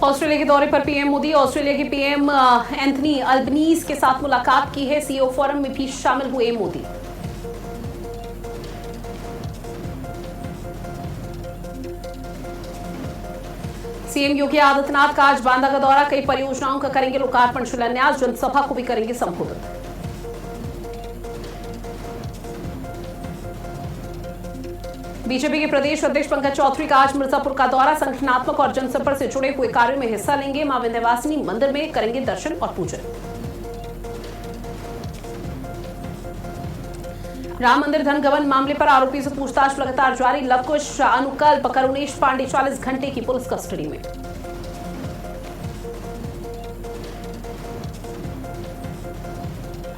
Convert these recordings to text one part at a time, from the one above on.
Australia के दौरे पर पीएम मोदी। ऑस्ट्रेलिया के पीएम एंथनी अल्बनीज के साथ मुलाकात की है। सीईओ फोरम में भी शामिल हुए मोदी। सीएम योगी आदित्यनाथ का आज बांदा का दौरा। कई परियोजनाओं का करेंगे लोकार्पण शिलान्यास। जनसभा को भी करेंगे संबोधित। बीजेपी के प्रदेश अध्यक्ष पंकज चौधरी का आज मिर्जापुर का दौरा। संगठनात्मक और जनसंपर्क से जुड़े हुए कार्यों में हिस्सा लेंगे। मां विंध्यवासिनी मंदिर में करेंगे दर्शन और पूजन। राम मंदिर धन गबन मामले पर आरोपी से पूछताछ लगातार जारी। लवकुश अनुकल्प करुणेश पांडे 40 घंटे की पुलिस कस्टडी में।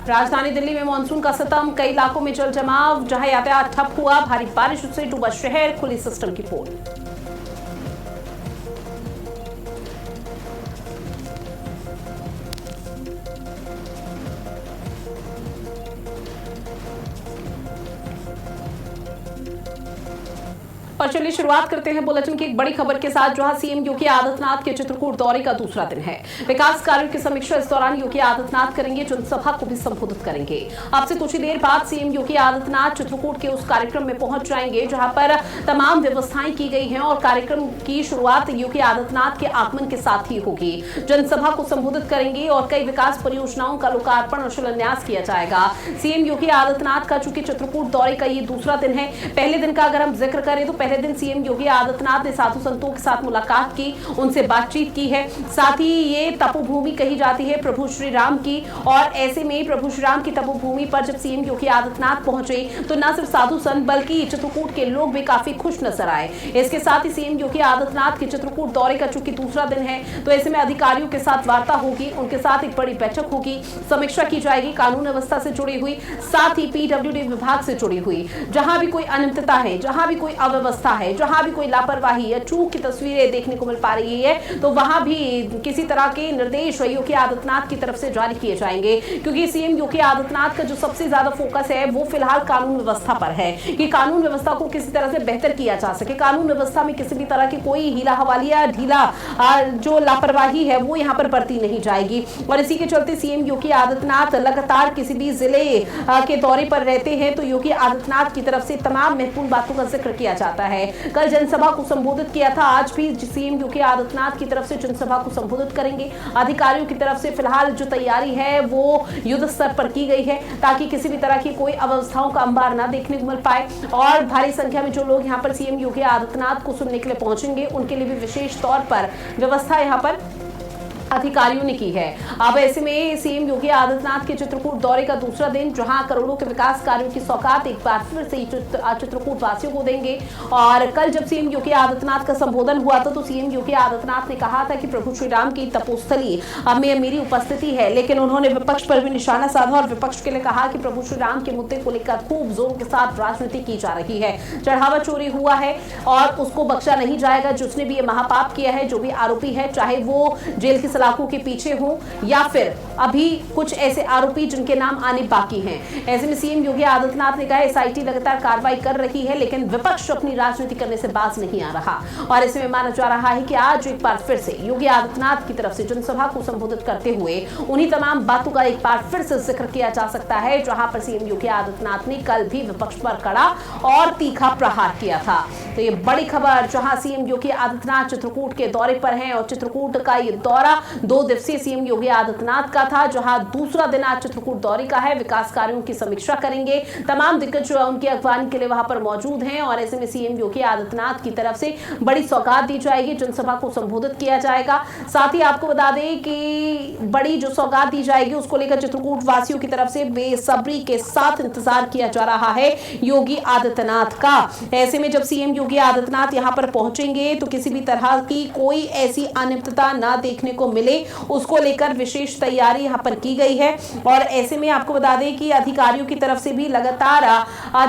राजधानी दिल्ली में मानसून का सितम। कई इलाकों में जल जमाव, जहां यातायात ठप हुआ। भारी बारिश से डूबा शहर। खुली सिस्टम की पोल। और चलिए शुरुआत करते हैं बुलेटिन की एक बड़ी खबर के साथ, जहां सीएम योगी आदित्यनाथ के चित्रकूट दौरे का दूसरा दिन है। विकास कार्यों की समीक्षा इस दौरान योगी आदित्यनाथ करेंगे। जनसभा को भी संबोधित करेंगे। अब से कुछ ही देर बाद सीएम योगी आदित्यनाथ चित्रकूट के उस कार्यक्रम में पहुंच जाएंगे जहां पर तमाम व्यवस्थाएं की गई हैं और कार्यक्रम की शुरुआत योगी आदित्यनाथ के आगमन के साथ ही होगी। जनसभा को संबोधित करेंगे और कई विकास परियोजनाओं का लोकार्पण और शिलान्यास किया जाएगा। सीएम योगी आदित्यनाथ का चूंकि चित्रकूट दौरे का ये दूसरा दिन है, पहले दिन का अगर हम जिक्र करें तो पहले दिन सीएम योगी आदित्यनाथ ने साधु संतों के साथ मुलाकात की, उनसे बातचीत की है। साथ ही ये तपोभूमि कही जाती है प्रभु श्री राम की, और ऐसे में प्रभु श्री राम की तपोभूमि पर जब सीएम योगी आदित्यनाथ पहुंचे तो न सिर्फ साधु संत बल्कि चित्रकूट के लोग भी काफी खुश नजर आए। इसके साथ ही सीएम योगी आदित्यनाथ के चित्रकूट दौरे का चूंकि दूसरा दिन है तो ऐसे में अधिकारियों के साथ वार्ता होगी, उनके साथ एक बड़ी बैठक होगी, समीक्षा की जाएगी कानून व्यवस्था से जुड़ी हुई, साथ ही पीडब्ल्यूडी विभाग से जुड़ी हुई। जहां भी कोई अनियमितता है, जहां भी कोई अव्यवस्था है, जहां भी कोई लापरवाही या चूक की तस्वीरें देखने को मिल पा रही है तो वहां भी किसी तरह के निर्देश योगी आदित्यनाथ की तरफ से जारी किए जाएंगे। क्योंकि सीएम योगी आदित्यनाथ का जो सबसे ज्यादा फोकस है वो फिलहाल कानून व्यवस्था पर है कि कानून व्यवस्था को किसी तरह से बेहतर किया जा सके। कानून व्यवस्था में किसी भी तरह की कोई हीला हवाली या ढीला जो लापरवाही है वो यहाँ पर बरती नहीं जाएगी। और इसी के चलते सीएम योगी आदित्यनाथ लगातार किसी भी जिले के दौरे पर रहते हैं तो योगी आदित्यनाथ की तरफ से तमाम महत्वपूर्ण बातों का जिक्र किया जाता है। कल जनसभा को संबोधित किया था, आज भी सीएम योगी आदित्यनाथ की तरफ से जनसभा को संबोधित करेंगे। अधिकारियों की तरफ से फिलहाल जो तैयारी है वो युद्ध स्तर पर की गई है ताकि किसी भी तरह की कोई अव्यवस्थाओं का अंबार ना देखने को मिल पाए। और भारी संख्या में जो लोग यहाँ पर सीएम योगी आदित्यनाथ को सुनने के लिए पहुंचेंगे उनके लिए भी विशेष तौर पर व्यवस्था यहाँ पर अधिकारियों ने की है। अब ऐसे में सीएम योगी आदित्यनाथ के चित्रकूट दौरे का दूसरा दिन, जहां करोड़ों के विकास कार्यों की सौगात एक बार फिर से चित्रकूट वासियों को देंगे। और कल जब सीएम योगी आदित्यनाथ का संबोधन हुआ था तो सीएम योगी आदित्यनाथ ने कहा था कि प्रभु श्री राम की तपोस्थली में मेरी उपस्थिति है, लेकिन उन्होंने विपक्ष पर भी निशाना साधा और विपक्ष के लिए कहा कि प्रभु श्री राम के मुद्दे को लेकर खूब जोरों के साथ राजनीति की जा रही है। चढ़ावा चोरी हुआ है और उसको बख्शा नहीं जाएगा। जिसने भी ये महापाप किया है, जो भी आरोपी है, चाहे वो जेल की सलाखों के पीछे हो या फिर अभी कुछ ऐसे आरोपी जिनके नाम आने बाकी हैं। ऐसे में सीएम योगी आदित्यनाथ ने कहा एसआईटी लगातार कार्रवाई कर रही है लेकिन विपक्ष अपनी राजनीति करने से बाज नहीं आ रहा। और ऐसे में माना जा रहा है कि आज एक बार फिर से योगी आदित्यनाथ की तरफ से जनसभा को संबोधित करते हुए उन्हीं तमाम बातों का एक बार फिर से जिक्र किया जा सकता है जहां पर सीएम योगी आदित्यनाथ ने कल भी विपक्ष पर कड़ा और तीखा प्रहार किया था। तो ये बड़ी खबर, जहां सीएम योगी आदित्यनाथ चित्रकूट के दौरे पर हैं और चित्रकूट का ये दौरा 2 दिवसीय सीएम योगी आदित्यनाथ का था, जहां दूसरा दिन आज चित्रकूट दौरे का है। विकास कार्यों की समीक्षा करेंगे। तमाम दिग्गज उनकी अगवानी के लिए वहां पर मौजूद हैं और ऐसे में सीएम योगी आदित्यनाथ की तरफ से बड़ी सौगात दी जाएगी। जनसभा को संबोधित किया जाएगा। साथ ही आपको बता दें कि बड़ी जो सौगात दी जाएगी उसको लेकर चित्रकूट वासियों की तरफ से बेसब्री के साथ इंतजार किया जा रहा है योगी आदित्यनाथ का। ऐसे में जब सीएम योगी आदित्यनाथ यहां पर पहुंचेंगे तो किसी भी तरह की कोई ऐसी अनियमितता ना देखने को मिले, उसको लेकर विशेष तैयारी यहां पर की गई है। और ऐसे में आपको बता दें कि अधिकारियों की तरफ से भी लगातार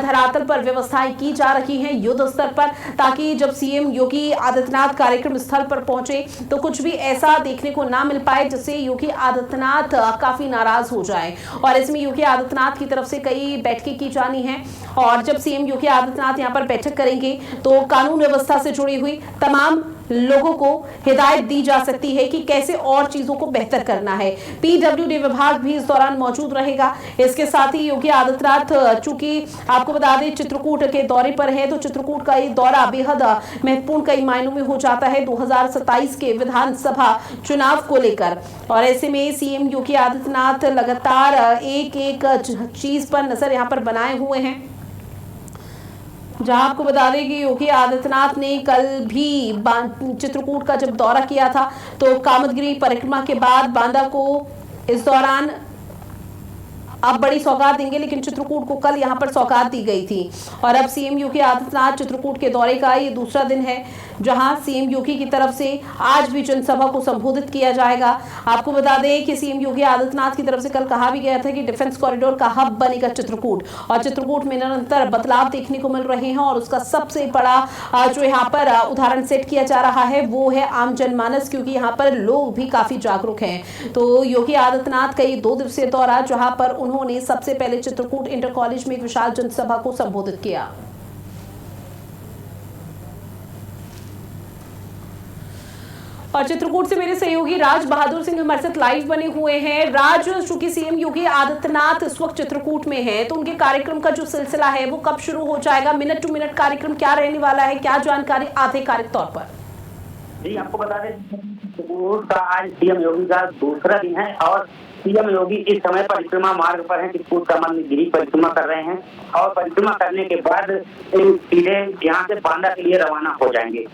धरातल पर व्यवस्थाएं की जा रही हैं युद्ध स्तर पर, ताकि जब सीएम योगी आदित्यनाथ कार्यक्रम स्थल पर पहुंचे तो कुछ भी ऐसा देखने को ना मिल पाए जिससे योगी आदित्यनाथ काफी नाराज हो जाए। और इसमें योगी आदित्यनाथ की तरफ से कई बैठकें की जानी हैं और जब सीएम योगी आदित्यनाथ यहां पर बैठक करेंगे तो कानून व्यवस्था से जुड़ी हुई तमाम लोगों को हिदायत दी जा सकती है कि कैसे और चीजों को बेहतर करना है। पीडब्ल्यूडी विभाग भी इस दौरान मौजूद रहेगा। इसके साथ ही योगी आदित्यनाथ चूंकि आपको बता दें चित्रकूट के दौरे पर है, तो चित्रकूट का ये दौरा बेहद महत्वपूर्ण कई मायनों में हो जाता है 2027 के विधानसभा चुनाव को लेकर। और ऐसे में सीएम योगी आदित्यनाथ लगातार एक एक चीज पर नजर यहां पर बनाए हुए हैं। जहां आपको बता दें कि योगी आदित्यनाथ ने कल भी चित्रकूट का जब दौरा किया था, तो कामदगिरी परिक्रमा के बाद बांदा को इस दौरान अब बड़ी सौगात देंगे, लेकिन चित्रकूट को कल यहां पर सौगात दी गई थी। और अब सीएम योगी आदित्यनाथ चित्रकूट के दौरे का ये दूसरा दिन है, जहां सीएम योगी की तरफ से आज भी जनसभा को संबोधित किया जाएगा। आपको बता दें कि सीएम योगी आदित्यनाथ की तरफ से कल कहा भी गया था कि डिफेंस कॉरिडोर का हब बनेगा चित्रकूट, और चित्रकूट में निरंतर बदलाव देखने को मिल रहे हैं। और उसका सबसे बड़ा जो यहाँ पर उदाहरण सेट किया जा रहा है वो है आम जनमानस, क्योंकि यहाँ पर लोग भी काफी जागरूक हैं। तो योगी आदित्यनाथ का ये 2 दिवसीय दौरा, जहां पर उन्होंने सबसे पहले चित्रकूट इंटर कॉलेज में एक विशाल जनसभा को संबोधित किया। और चित्रकूट से मेरे सहयोगी राज बहादुर सिंह हमारे साथ लाइव बने हुए हैं। राज, चूंकि सीएम योगी आदित्यनाथ इस वक्त चित्रकूट में हैं, तो उनके कार्यक्रम का जो सिलसिला है वो कब शुरू हो जाएगा? मिनट टू मिनट कार्यक्रम क्या रहने वाला है, क्या जानकारी आधिकारिक तौर पर? जी, आपको बता दें चित्रकूट का आज सीएम योगी का दूसरा दिन है और सीएम योगी इस समय परिक्रमा मार्ग पर हैं। चित्रकूट का मंदिर परिक्रमा कर रहे हैं और परिक्रमा करने के बाद सीधे यहाँ से बांदा के लिए रवाना हो जाएंगे।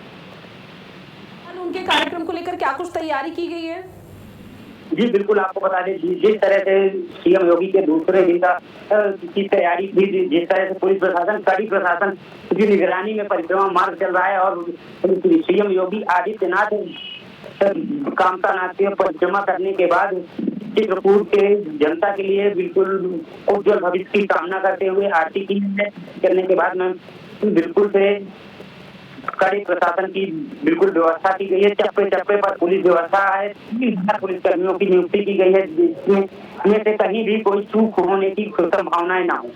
उनके कार्यक्रम को लेकर क्या कुछ तैयारी की गई है? जी बिल्कुल, आपको बता दें जिस तरह से सीएम योगी के दूसरे दिन की तैयारी थी, जिस तरह से पुलिस प्रशासन, कड़ी प्रशासन की निगरानी में परिक्रमा मार्ग चल रहा है और सीएम योगी आदित्यनाथ कामतानाथ की परिक्रमा करने के बाद चित्रकूट के जनता के लिए बिल्कुल उज्जवल भविष्य की कामना करते हुए आरती की करने के बाद में बिल्कुल से कड़ी प्रशासन की बिल्कुल व्यवस्था की गई है। चप्पे चप्पे पर पुलिस व्यवस्था है, 3,000 पुलिसकर्मियों की नियुक्ति की गई है, जिसमें से कहीं भी कोई चूक होने की संभावनाएं ना हो।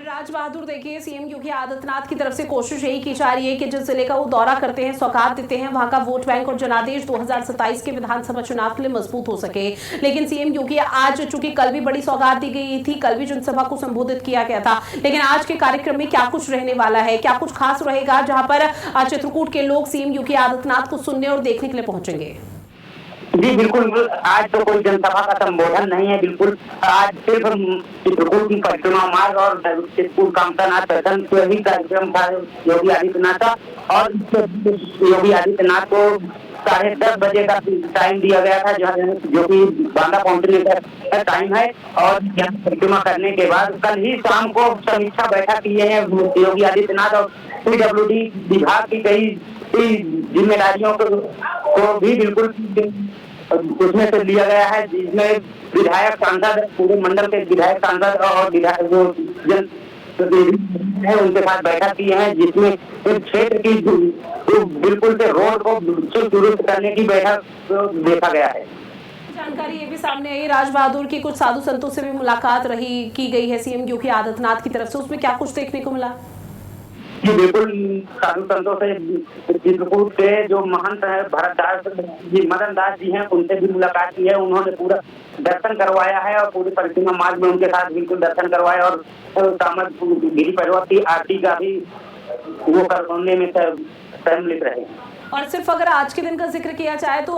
राज बहादुर, देखिए सीएम योगी आदित्यनाथ की तरफ से कोशिश यही की जा रही है कि जिस जिले का वो दौरा करते हैं, सौगात देते हैं, वहां का वोट बैंक और जनादेश 2027 के विधानसभा चुनाव के लिए मजबूत हो सके। लेकिन सीएम योगी आज, चूंकि कल भी बड़ी सौगात दी गई थी, कल भी जनसभा को संबोधित किया गया था, लेकिन आज के कार्यक्रम में क्या कुछ रहने वाला है, क्या कुछ खास रहेगा जहां पर चित्रकूट के लोग सीएम योगी आदित्यनाथ को सुनने और देखने के लिए पहुंचेंगे? जी बिल्कुल, आज तो कोई जनसभा का संबोधन नहीं है। बिल्कुल आज सिर्फ चित्रकूट की परिक्रमा मार्ग और चित्रकूट कामतानाथ दर्शन के ही कार्यक्रम था योगी आदित्यनाथ का। और योगी आदित्यनाथ को 10:30 बजे का टाइम दिया गया था, जो कि बांदा पहुंचने का टाइम है। और परिक्रमा करने के बाद कल ही शाम को समीक्षा बैठक किए हैं योगी आदित्यनाथ और पीडब्ल्यूडी विभाग की कई जिम्मेदारियों को भी बिल्कुल उसमें से लिया गया है, जिसमें विधायक सांसद, पूरे मंडल के विधायक सांसद और विधायक जो जन है उनके साथ बैठक की है, जिसमें इस क्षेत्र की बिल्कुल से रोड को दुरुस्त करने की बैठक देखा गया है। जानकारी ये भी सामने आई राज बहादुर की कुछ साधु संतों से भी मुलाकात की गई है सीएम योगी आदित्यनाथ की तरफ से, उसमें क्या कुछ देखने को मिला? जी बिल्कुल, साधु संतों से चित्रकूट के जो महंत है भरतदास जी, मदन दास जी हैं, उनसे भी मुलाकात की है। उन्होंने पूरा दर्शन करवाया है और पूरी परिक्रमा मार्ग में उनके साथ बिल्कुल दर्शन करवाया और कामदगिरी पर्वत की आरती का भी वो करवाने में सम्मिलित रहे। और सिर्फ अगर आज के दिन का जिक्र किया जाए तो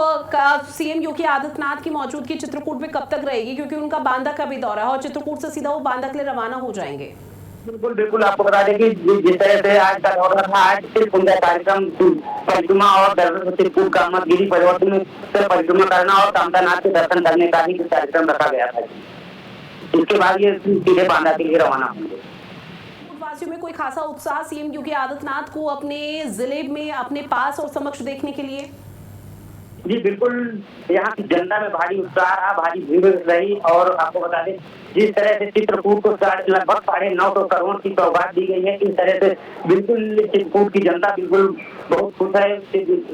सीएम योगी आदित्यनाथ की मौजूदी चित्रकूट में कब तक रहेगी, क्योंकि उनका बांदा का भी दौरा है और चित्रकूट से सीधा वो बांदा के लिए रवाना हो जाएंगे? बिल्कुल बिल्कुल, आपको बता दें कि जिस तरह से आज का दौरा था, आज सिर्फ उनका कार्यक्रम परिक्रमा और चित्रकूट कामदगिरी पर्वत में परिक्रमा करना और कामतानाथ के दर्शन करने का ही कार्यक्रम रखा गया था। इसके बाद ये सीधे बांदा के लिए रवाना होंगे। वासियों में कोई खासा उत्साह सीएम योगी आदित्यनाथ को अपने जिले में अपने पास और समक्ष देखने के लिए? जी बिल्कुल, यहाँ की जनता में भारी उत्साह रहा, भारी भीड़ रही। और आपको बता दें जिस तरह से चित्रकूट को लगभग 950 करोड़ की सौगात दी गई है, इस तरह से बिल्कुल चित्रकूट की जनता बिल्कुल बहुत खुश है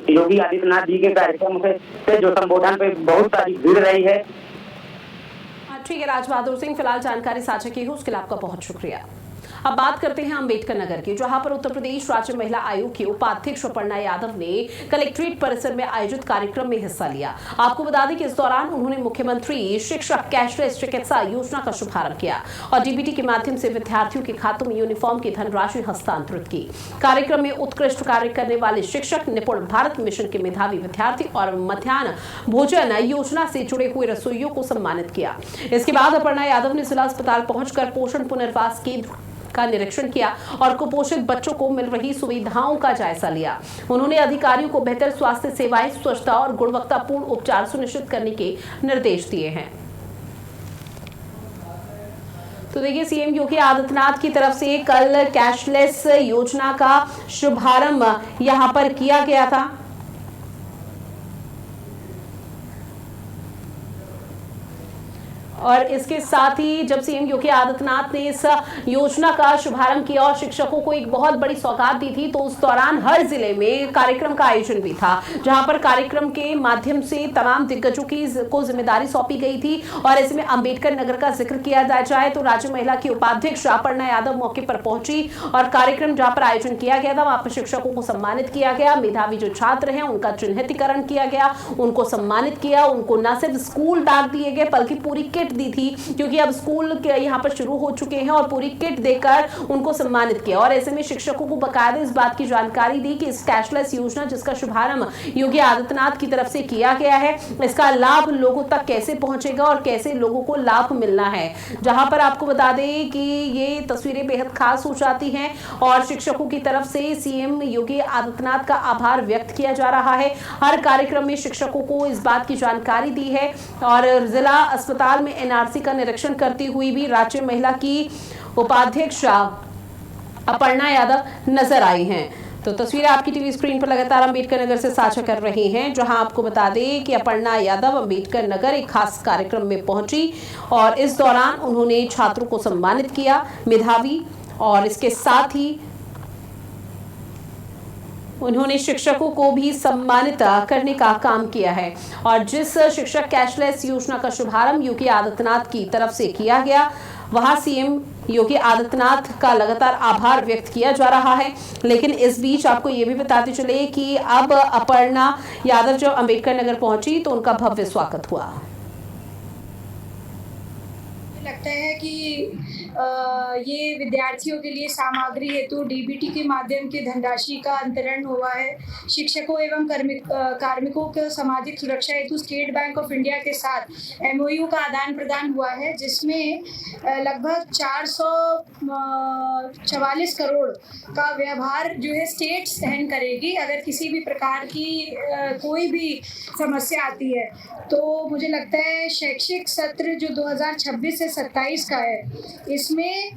योगी आदित्यनाथ जी के कार्यक्रम से जो संबोधन पे बहुत सारी भीड़ रही है। ठीक है राज बहादुर सिंह, फिलहाल जानकारी साझा की है उसके लिए आपका बहुत शुक्रिया। अब बात करते हैं अंबेडकर नगर की, जहां पर उत्तर प्रदेश राज्य महिला आयोग की उपाध्यक्ष अपर्णा यादव ने कलेक्ट्रेट परिसर में आयोजित कार्यक्रम में हिस्सा लिया। आपको बता दें कि इस दौरान उन्होंने मुख्यमंत्री शिक्षक कैशलेस चिकित्सा योजना का शुभारंभ किया और डीबीटी के माध्यम से विद्यार्थियों के खातों में यूनिफॉर्म की धनराशि हस्तांतरित की। कार्यक्रम में उत्कृष्ट कार्य करने वाले शिक्षक, निपुण भारत मिशन के मेधावी विद्यार्थी और मध्याह्न भोजन योजना से जुड़े हुए रसोइयों को सम्मानित किया। इसके बाद अपर्णा यादव ने जिला अस्पताल पहुंचकर पोषण पुनर्वास केंद्र का निरीक्षण किया और कुपोषित बच्चों को मिल रही सुविधाओं का जायजा लिया। उन्होंने अधिकारियों को बेहतर स्वास्थ्य सेवाएं, स्वच्छता और गुणवत्तापूर्ण उपचार सुनिश्चित करने के निर्देश दिए हैं। तो देखिए, सीएम योगी आदित्यनाथ की तरफ से कल कैशलेस योजना का शुभारंभ यहां पर किया गया था। और इसके साथ ही जब सीएम योगी आदित्यनाथ ने इस योजना का शुभारंभ किया और शिक्षकों को एक बहुत बड़ी सौगात दी थी, तो उस दौरान हर जिले में कार्यक्रम का आयोजन भी था, जहां पर कार्यक्रम के माध्यम से तमाम दिग्गजों को जिम्मेदारी सौंपी गई थी। और ऐसे में अंबेडकर नगर का जिक्र किया जाए तो राज्य महिला की उपाध्यक्ष अपर्णा यादव मौके पर पहुंची और कार्यक्रम जहां पर आयोजन किया गया था, वहां पर शिक्षकों को सम्मानित किया गया। मेधावी जो छात्र हैं उनका चिन्हितीकरण किया गया, उनको सम्मानित किया। उनको न सिर्फ स्कूल बैग दिए गए बल्कि पूरी किट दी थी, क्योंकि अब स्कूल यहाँ पर शुरू हो चुके हैं, और पूरी किट देकर उनको सम्मानित किया। और ऐसे में शिक्षकों को बकायदा इस बात की जानकारी दी कि इस कैशलेस योजना जिसका शुभारंभ योगी आदित्यनाथ की तरफ से किया गया है, इसका लाभ लोगों तक कैसे पहुंचेगा और कैसे लोगों को लाभ मिलना है। जहां पर आपको बता दें कि ये तस्वीरें बेहद खास हो जाती हैं और शिक्षकों की तरफ से सीएम योगी आदित्यनाथ का आभार व्यक्त किया जा रहा है। हर कार्यक्रम में शिक्षकों को इस बात की जानकारी दी है और जिला अस्पताल में एनआरसी का निरीक्षण करती हुई भी राज्य महिला की उपाध्यक्ष अपर्णा यादव नजर आई हैं। तो तस्वीरें आपकी टीवी स्क्रीन पर लगातार अंबेडकर नगर से साझा कर रहे हैं, जहां आपको बता दें कि अपर्णा यादव अंबेडकर नगर एक खास कार्यक्रम में पहुंची और इस दौरान उन्होंने छात्रों को सम्मानित किया, मेधावी, और इसके साथ ही उन्होंने शिक्षकों को भी सम्मानित करने का काम किया है। और जिस शिक्षक कैशलेस योजना का शुभारंभ योगी आदित्यनाथ की तरफ से किया गया, वहां सीएम योगी आदित्यनाथ का लगातार आभार व्यक्त किया जा रहा है। लेकिन इस बीच आपको ये भी बताते चले कि अब अपर्णा यादव जब अंबेडकर नगर पहुंची तो उनका भव्य स्वागत हुआ। लगता है कि ये विद्यार्थियों के लिए सामग्री हेतु डीबीटी के माध्यम से धनराशि का अंतरण हुआ है। शिक्षकों एवं कार्मिकों को सामाजिक सुरक्षा हेतु स्टेट बैंक ऑफ इंडिया के साथ एमओयू का आदान प्रदान हुआ है, जिसमें लगभग 444 करोड़ का व्यवहार जो है स्टेट सहन करेगी अगर किसी भी प्रकार की कोई भी समस्या आती है। तो मुझे लगता है शैक्षिक सत्र जो 2026 से 27 का है, इसमें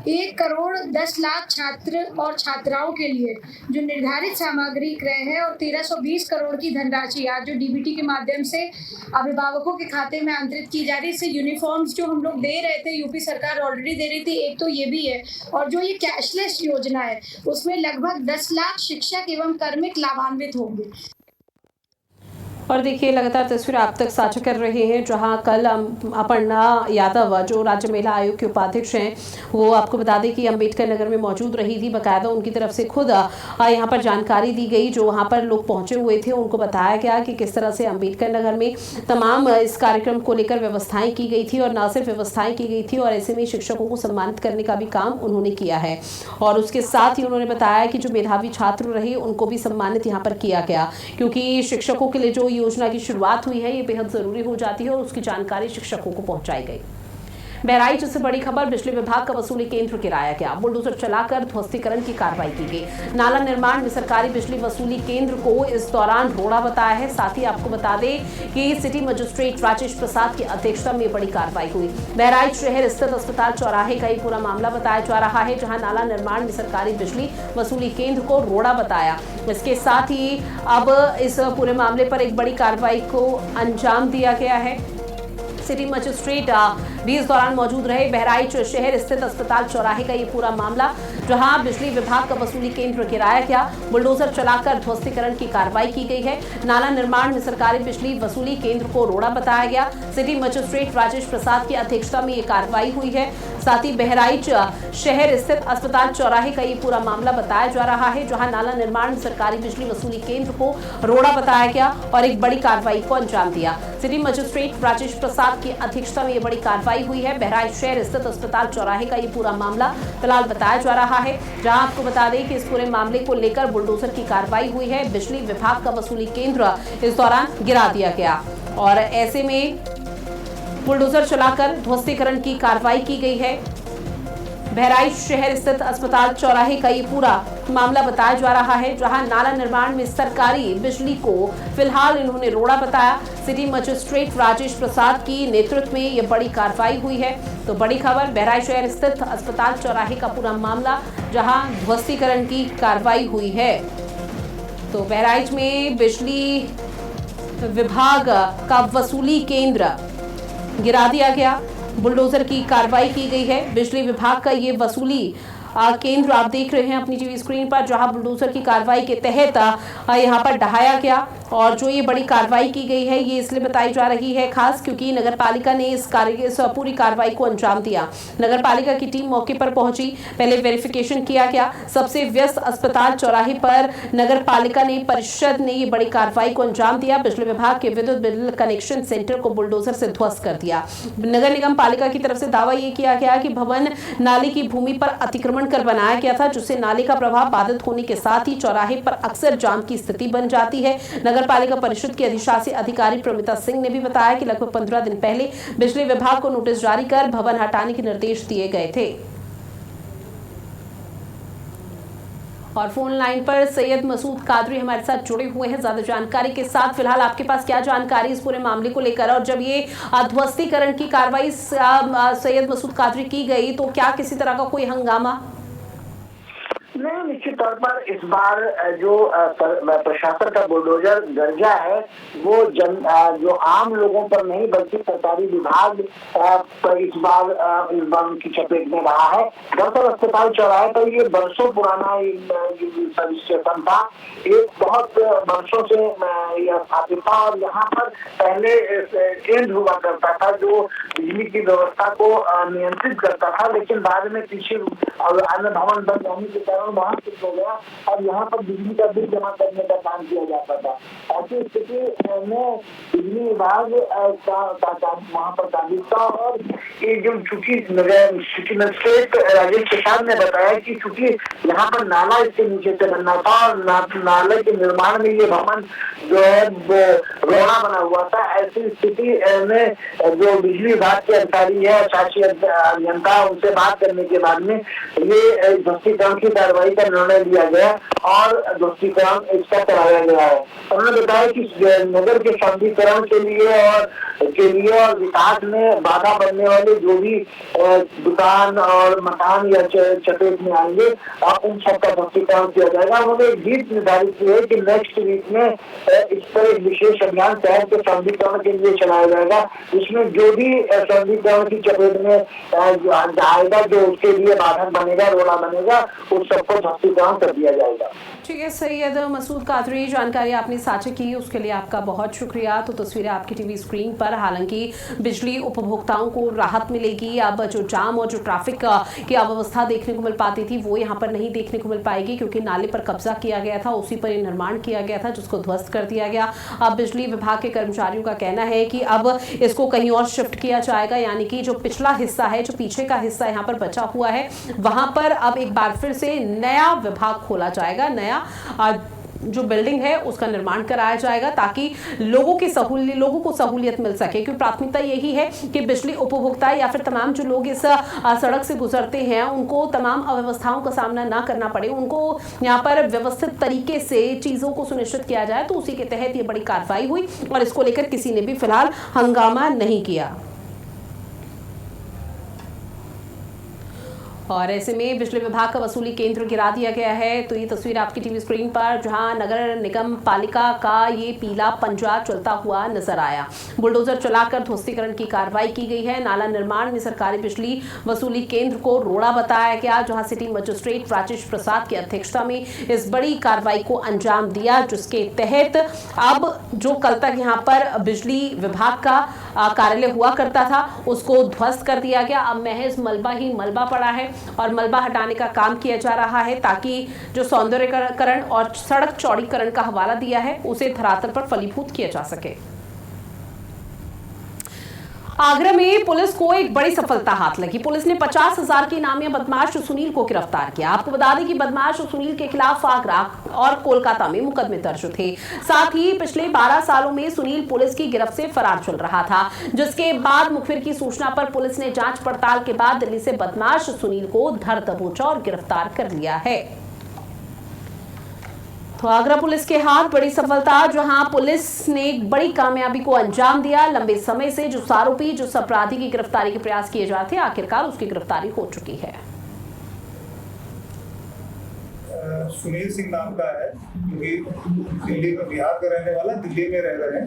1 करोड़ 10 लाख छात्र और छात्राओं के लिए जो निर्धारित सामग्री क्रय है और 1320 करोड़ की धनराशि आज जो डीबीटी के माध्यम से अभिभावकों के खाते में अंतरित की जा रही है। इससे यूनिफॉर्म्स जो हम लोग दे रहे थे, यूपी सरकार ऑलरेडी दे रही थी, एक तो ये भी है, और जो ये कैशलेस योजना है उसमें लगभग 10 लाख शिक्षक एवं कार्मिक लाभान्वित होंगे। और देखिए, लगातार तस्वीर आप तक साझा कर रहे हैं, जहां कल अपर्णा यादव जो राज्य महिला आयोग के उपाध्यक्ष हैं, वो आपको बता दें कि अंबेडकर नगर में मौजूद रही थी। बकायदा उनकी तरफ से खुद यहां पर जानकारी दी गई। जो वहां पर लोग पहुंचे हुए थे उनको बताया गया कि किस तरह से अंबेडकर नगर में तमाम इस कार्यक्रम को लेकर व्यवस्थाएं की गई थी और न सिर्फ व्यवस्थाएं की गई थी, और ऐसे में शिक्षकों को सम्मानित करने का भी काम उन्होंने किया है। और उसके साथ ही उन्होंने बताया कि जो मेधावी छात्र रहे उनको भी सम्मानित यहाँ पर किया गया, क्योंकि शिक्षकों के लिए जो योजना की शुरुआत हुई है ये बेहद जरूरी हो जाती है और उसकी जानकारी शिक्षकों को पहुंचाई गई। बहराइच से बड़ी खबर, बिजली विभाग का वसूली केंद्र गिराया गया, बुलडोजर चलाकर ध्वस्तीकरण की कार्रवाई की गई। नाला निर्माण में सरकारी बिजली वसूली केंद्र को इस दौरान रोड़ा बताया है। साथ ही आपको बता दें कि सिटी मजिस्ट्रेट राजेश प्रसाद की अध्यक्षता में बड़ी कार्रवाई हुई। बहराइच शहर स्थित अस्पताल चौराहे का ये पूरा मामला बताया जा रहा है, जहां नाला निर्माण में सरकारी बिजली वसूली केंद्र को रोड़ा बताया। इसके साथ ही अब इस पूरे मामले पर एक बड़ी कार्रवाई को अंजाम दिया गया है। सिटी मजिस्ट्रेट भी इस दौरान मौजूद रहे। बहराइच शहर स्थित अस्पताल चौराहे का ये पूरा मामला, जहां बिजली विभाग का वसूली केंद्र गिराया गया, बुलडोजर चलाकर ध्वस्तीकरण की कार्रवाई की गई है। नाला निर्माण में सरकारी बिजली वसूली केंद्र को रोड़ा बताया गया। सिटी मजिस्ट्रेट राजेश प्रसाद की अध्यक्षता में ये कार्रवाई हुई है। साथ ही बहराइच शहर स्थित अस्पताल चौराहे का ये पूरा मामला बताया जा रहा है, जहां नाला निर्माण में सरकारी बिजली वसूली केंद्र को रोड़ा बताया गया और एक बड़ी कार्रवाई को अंजाम दिया। सिटी मजिस्ट्रेट राजेश प्रसाद की अध्यक्षता में ये बड़ी कार्रवाई हुई है। बहराइच शहर स्थित अस्पताल चौराहे का ये पूरा मामला फिलहाल बताया जा रहा है, जहां आपको बता दें कि इस पूरे मामले को लेकर बुलडोजर की कार्रवाई हुई है। बिजली विभाग का वसूली केंद्र इस दौरान गिरा दिया गया और ऐसे में बुलडोजर चलाकर ध्वस्तीकरण की कार्रवाई की गई है। बहराइच शहर स्थित अस्पताल चौराहे का ये पूरा मामला बताया जा रहा है, जहां नाला निर्माण में सरकारी बिजली को फिलहाल इन्होंने रोड़ा बताया। सिटी मजिस्ट्रेट राजेश प्रसाद की नेतृत्व में ये बड़ी कार्रवाई हुई है। तो बड़ी खबर, बहराइच शहर स्थित अस्पताल चौराहे का पूरा मामला, जहां ध्वस्तीकरण की कार्रवाई हुई है। तो बहराइच में बिजली विभाग का वसूली केंद्र गिरा दिया गया, बुलडोजर की कार्रवाई की गई है। बिजली विभाग का ये वसूली केंद्र आप देख रहे हैं अपनी टीवी स्क्रीन पर, जहां बुलडोजर की कार्रवाई के तहत यहां पर ढहाया गया और जो ये बड़ी कार्रवाई की गई है ये इसलिए बताई जा रही है खास क्योंकि नगर पालिका ने इस पूरी कार्रवाई को अंजाम दिया। नगर पालिका की टीम मौके पर पहुंची, पहले वेरिफिकेशन किया गया। सबसे व्यस्त अस्पताल चौराहे पर नगर पालिका ने परिषद ने ये बड़ी कार्रवाई को अंजाम दिया। बिजली विभाग के विद्युत बिल कनेक्शन सेंटर को बुलडोजर से ध्वस्त कर दिया। नगर निगम पालिका की तरफ से दावा ये किया गया कि भवन नाले की भूमि पर अतिक्रमण कर बनाया गया था, जिससे नाले का प्रभाव बाधित होने के साथ ही चौराहे पर अक्सर जाम की स्थिति बन जाती है। नगर पालिका परिषद के अधिशासी अधिकारी प्रमिता सिंह ने भी बताया कि लगभग 15 दिन पहले बिजली विभाग को नोटिस जारी कर भवन हटाने के निर्देश दिए गए थे। और फोन लाइन पर सैयद मसूद कादरी हमारे साथ जुड़े हुए हैं ज्यादा जानकारी के साथ। फिलहाल आपके पास क्या जानकारी इस पूरे मामले को लेकर, और जब ये ध्वस्तीकरण की कार्रवाई सैयद मसूद कादरी की गई तो क्या किसी तरह का कोई हंगामा? नहीं, निश्चित तौर पर इस बार जो प्रशासन का बुलडोजर दर्जा है वो जो आम लोगों पर नहीं बल्कि सरकारी विभाग पर इस बार उनकी चपेट में रहा है। दरअसल अस्पताल चौराहे पर ये बरसों पुराना सब स्टेशन था, एक बहुत वर्षों से यह स्थापित था और यहाँ पर पहले केंद्र हुआ करता था जो बिजली की व्यवस्था को नियंत्रित करता था, लेकिन बाद में पीछे अन्य भवन बन जाने के कारण वहाँ शिफ्ट हो गया और यहाँ पर बिजली का बिल जमा करने का काम किया जाता था। ऐसी स्थिति में बिजली विभाग वहाँ पर काबिज था और ये जो चूंकि सिटी मजिस्ट्रेट राजेश प्रसाद ने बताया कि चूंकि यहाँ पर नाला इसके नीचे से बनना था और नाले के निर्माण में ये भवन जो है वो रोड़ा बना हुआ था, ऐसी स्थिति में जो बिजली विभाग के अधिकारी है शासी अभियंता उनसे बात करने के बाद में ये ध्वस्तीकरण की कार्रवाई का निर्णय लिया गया और ध्वस्तीकरण इसका कराया गया है। उन्होंने बताया कि नगर के सौंदर्यीकरण के लिए और विकास में बाधा बनने वाले जो भी दुकान और मकान या चपेट में आएंगे उन सबका ध्वस्तीकरण किया जाएगा। उन्होंने एक डेट निर्धारित की है कि नेक्स्ट वीक में इस पर एक विशेष अभियान शहर के सौंदर्यीकरण के लिए चलाया जाएगा, जिसमें जो भी सौंदर्यीकरण की चपेट में आएगा जो उसके लिए बाधक बनेगा, रोड़ा बनेगा, उस सबको ध्वस्तीकरण कर दिया जाएगा। ठीक है सैयद मसूद कादरी, जानकारी आपने साझा की उसके लिए आपका बहुत शुक्रिया। तो तस्वीरें आपकी टीवी स्क्रीन पर, हालांकि बिजली उपभोक्ताओं को राहत मिलेगी। अब जो जाम और जो ट्रैफिक की अव्यवस्था देखने को मिल पाती थी वो यहाँ पर नहीं देखने को मिल पाएगी, क्योंकि नाले पर कब्जा किया गया था, उसी पर निर्माण किया गया था जिसको ध्वस्त कर दिया गया। अब बिजली विभाग के कर्मचारियों का कहना है कि अब इसको कहीं और शिफ्ट किया जाएगा, यानी कि जो पिछला हिस्सा है, जो पीछे का हिस्सा यहाँ पर बचा हुआ है, वहां पर अब एक बार फिर से नया विभाग खोला जाएगा, नया जो बिल्डिंग है उसका निर्माण कराया जाएगा ताकि लोगों को सहूलियत मिल सके। क्योंकि प्राथमिकता यही है कि बिजली उपभोक्ता या फिर तमाम जो लोग इस सड़क से गुजरते हैं उनको तमाम अव्यवस्थाओं का सामना ना करना पड़े, उनको यहाँ पर व्यवस्थित तरीके से चीज़ों को सुनिश्चित किया जाए। तो उसी के तहत ये बड़ी कार्रवाई हुई और इसको लेकर किसी ने भी फिलहाल हंगामा नहीं किया। और ऐसे में बिजली विभाग का वसूली केंद्र गिरा दिया गया है। तो ये तस्वीर आपकी टीवी स्क्रीन पर, जहां नगर निगम पालिका का ये पीला पंजा चलता हुआ नजर आया। बुलडोजर चलाकर ध्वस्तीकरण की कार्रवाई की गई है। नाला निर्माण में सरकारी बिजली वसूली केंद्र को रोड़ा बताया गया, जहां सिटी मजिस्ट्रेट राजेश प्रसाद की अध्यक्षता में इस बड़ी कार्रवाई को अंजाम दिया, जिसके तहत अब जो कल तक यहाँ पर बिजली विभाग का कार्यालय हुआ करता था उसको ध्वस्त कर दिया गया। अब महज मलबा ही मलबा पड़ा है और मलबा हटाने का काम किया जा रहा है, ताकि जो सौंदर्यीकरण और सड़क चौड़ीकरण का हवाला दिया है उसे धरातल पर फलीभूत किया जा सके। आगरा में पुलिस को एक बड़ी सफलता हाथ लगी। पुलिस ने 50,000 के इनामी बदमाश सुनील को गिरफ्तार किया। आपको बता दें कि बदमाश सुनील के खिलाफ आगरा और कोलकाता में मुकदमे दर्ज थे। साथ ही पिछले 12 सालों में सुनील पुलिस की गिरफ्त से फरार चल रहा था, जिसके बाद मुखबिर की सूचना पर पुलिस ने जांच पड़ताल के बाद दिल्ली से बदमाश सुनील को धर दबोचा और गिरफ्तार कर लिया है। तो आगरा पुलिस के हाथ बड़ी सफलता, जहां पुलिस ने एक बड़ी कामयाबी को अंजाम दिया। लंबे समय से जो आरोपी, जो अपराधी की गिरफ्तारी के प्रयास किए जाते थे, आखिरकार उसकी गिरफ्तारी हो चुकी है। सुनील सिंह नाम का है, दिल्ली में, बिहार का रहने वाला, दिल्ली में रह रहे हैं।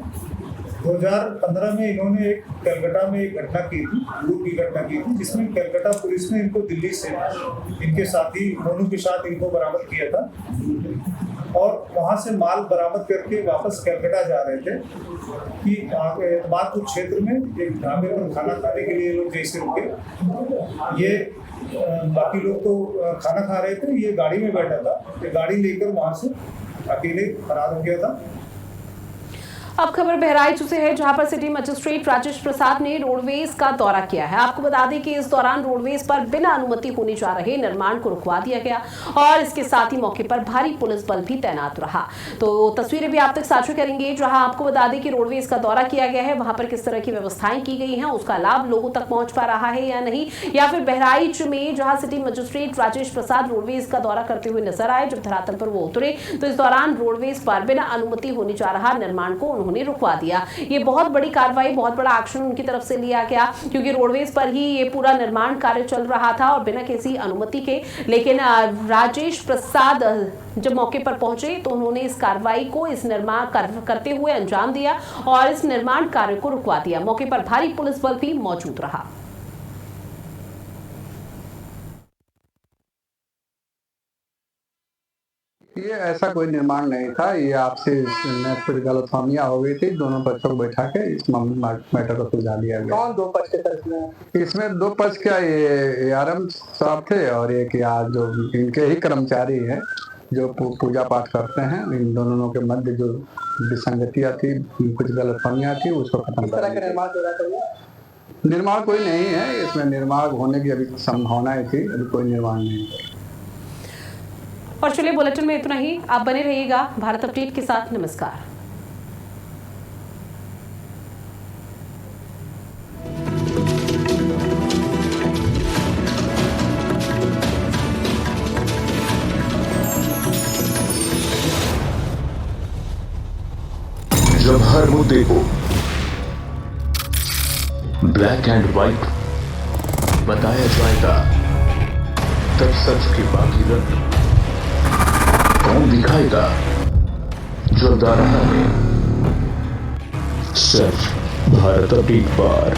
2015 में इन्होंने एक कलकत्ता में एक घटना की थी, लूट की घटना की थी, जिसमें कलकत्ता पुलिस ने इनको दिल्ली से इनके साथी मोनू के साथ इनको बरामद किया था और वहां से माल बरामद करके वापस कलकत्ता जा रहे थे कि एतमादपुर क्षेत्र में एक ढाबे पर खाना खाने के लिए लोग जैसे रुके। ये बाकी लोग तो खाना खा रहे थे, ये गाड़ी में बैठा था। ये गाड़ी लेकर वहां से अकेले फरार हो गया था। अब खबर बहराइच से है, जहां पर सिटी मजिस्ट्रेट राजेश प्रसाद ने रोडवेज का दौरा किया है। आपको बता दें कि इस दौरान रोडवेज पर बिना अनुमति होने जा रहे निर्माण को रुकवा दिया गया और इसके साथ ही मौके पर भारी पुलिस बल भी तैनात रहा। तो तस्वीरें भी आप तक साझा करेंगे, जहां आपको बता दें कि रोडवेज का दौरा किया गया है, वहां पर किस तरह की व्यवस्थाएं की गई हैं, उसका लाभ लोगों तक पहुंच पा रहा है या नहीं, या फिर बहराइच में जहां सिटी मजिस्ट्रेट राजेश प्रसाद रोडवेज का दौरा करते हुए नजर आए, जब धरातल पर वो उतरे तो इस दौरान रोडवेज पर बिना अनुमति होने जा रहा निर्माण को उन्होंने रुकवा दिया। ये बहुत बड़ी कार्रवाई, बहुत बड़ा एक्शन उनकी तरफ से लिया गया, क्योंकि रोडवेज पर ही ये पूरा निर्माण कार्य चल रहा था और बिना किसी अनुमति के। लेकिन राजेश प्रसाद जब मौके पर पहुंचे तो उन्होंने इस कार्रवाई को, इस निर्माण करते हुए अंजाम दिया और इस निर्माण कार्य को रुकवा दिया। मौके पर भारी पुलिस बल भी मौजूद रहा। ये ऐसा कोई निर्माण नहीं था, ये आपसे कुछ गलतफहमियां हो गई थी। दोनों पक्षों को बैठा के इस मैटर को सुलझा दिया गया। कौन दो पक्ष थे? इसमें दो पक्ष क्या, ये आरएम साहब थे और एक यहाँ जो इनके ही कर्मचारी हैं जो पूजा पाठ करते हैं। इन दोनों के मध्य जो विसंगतियां थी, कुछ गलतफहमियां थी, उसको खत्म कर दिया। निर्माण कोई नहीं है इसमें, निर्माण होने की अभी संभावनाएं थी, अभी कोई निर्माण नहीं। और चलिए, बुलेटिन में इतना ही। आप बने रहिएगा भारत अपडेट के साथ। नमस्कार। जब हर मुद्दे को ब्लैक एंड व्हाइट बताया जाएगा, तब सच के बाकी रंग कौन दिखाएगा? जो रहा है सिर्फ भारत अपडेट पर।